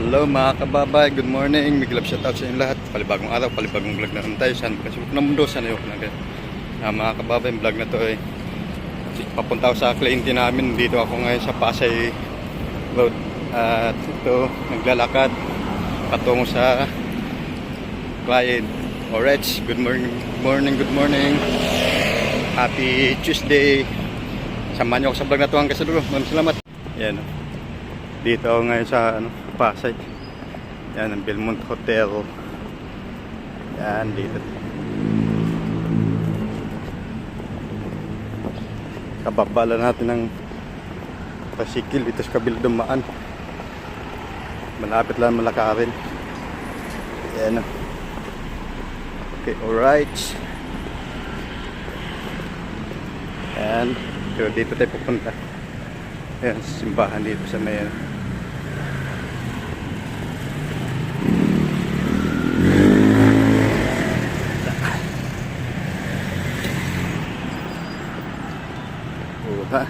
Hello mga kababay, good morning. Big love shoutout sa inyo lahat. Palibagong araw, palibagong vlog na naman tayo. Saan pa kasi ng mundo, sana yun mga kababay, vlog na to ay papunta ako sa cliente namin. Dito ako ngayon sa Pasay Road. At ito, naglalakad patungo sa client. Alright, good morning, good morning. Happy Tuesday. Samahan niyo ako sa vlog na to hanggang sa dulo. Maraming salamat. Yan. Dito ako ngayon sa Pasay. Yan ang Belmont Hotel. Yan dito. Kababala natin ng pasikil dito sa kabilang dumaan. Malapit lang malakarin. Yan. Okay, alright. Yan. So dito tayo pupunta. Yan, simbahan dito sa may ha?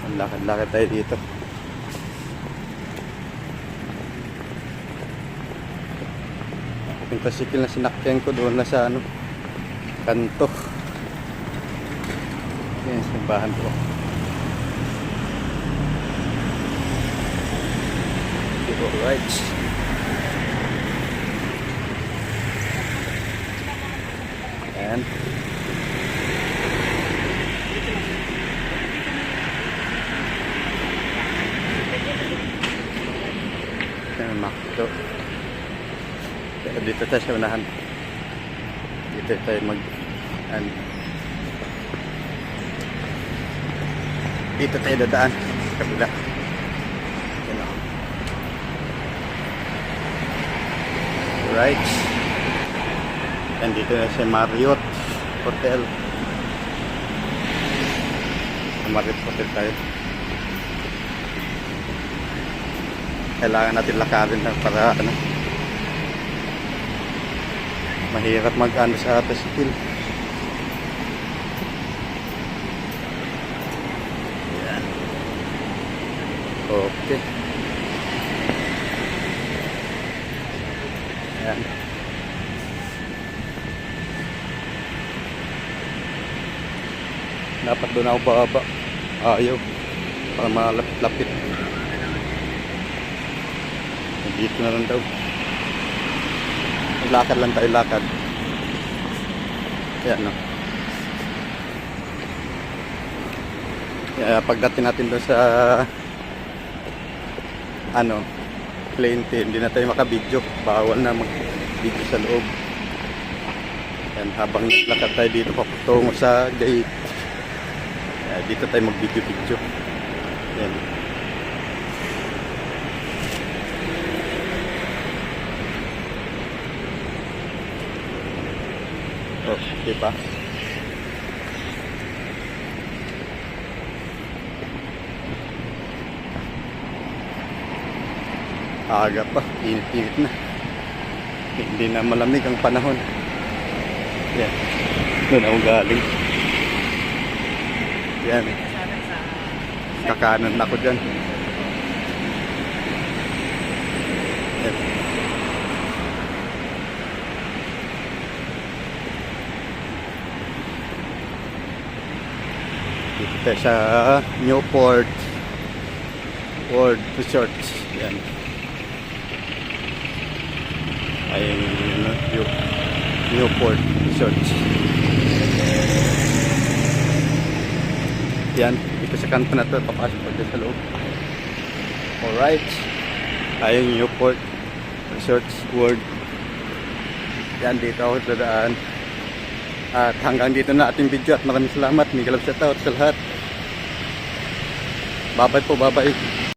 Ang lakad-lakad tayo dito. Yung pasikil na sinakyan ko doon na sa kanto. Yan, simbahan ko. Alright. Ayan. Ayan, makito. Dito tayo sa unahan. Dito tayo dito tayo dadaan sa kabila. Right. And dito na si Marriott Hotel. Marriott Hotel tayo. Kailangan natin lakarin na para mahirap mag-ano sa pasikil. Yan. Okay. Ayan. Dapat doon ako bababa. Ayaw. Para malapit-lapit. Dito na lang daw. Lakad lang tayo, lakad. Ayan, no. Pagdating natin doon sa cliente, hindi na tayo makabidyo. Bawal na mag-video sa loob. Yan, habang naglakad tayo dito papungo sa gate. Dito tayo mag-video. Yan. Oh, diba? Aga pa, init-init na. Hindi na malamig ang panahon. Yan. Doon ako galing. Yan. Kakanan ako dyan. Yan. Dito tayo sa Newport World Resort. Yan. Ay Newport Resort. Yan, dito sa kanto na to, papasok pa dito sa loob. Alright. Ay Newport Resort World. Yan, dito ako dadaan. At hanggang dito na ating video at maraming salamat. Miguel shoutout sa lahat. Bye bye po, bye bye.